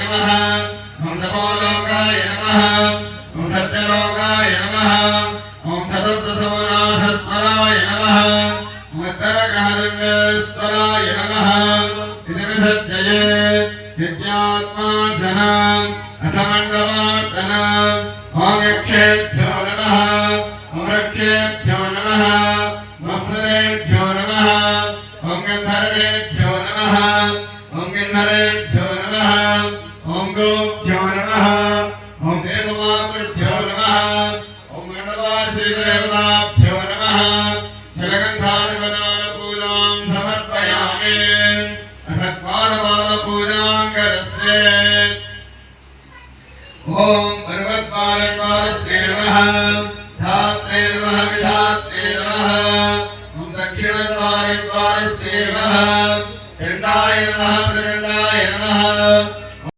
नमः ओम तपोलोकाय नमः ओम सत्यलोकाय नमः ओम चतुर्दशमनाथस्वराय नमः ओम उत्तरग्रहदण्डेश्वराय नमः इति विसर्जयेत् विद्यात्मार्चनम् अथ मण्डपार्चनम् ओम यक्षेभ्यो नमः ओम रक्षेभ्यो नमः मत्सरेभ्यो नमः ओम गन्धर्वेभ्यो नमः ओम किन्नरेभ्यो नमः ओम गोभ्यो नमः ओम देवमातृभ्यो नमः ओम गणवासीदेवताभ्यो नमः जलगन्धादिपदानपूजां समर्पयामि अथ द्वारपालपूजां करिष्ये ओम पर्वतपालस्त्रे नमः धात्रे नमः विधात्रे नमः ओम दक्षिणद्वारस्त्रे नमः चण्डाय नमः प्रचण्डाय नमः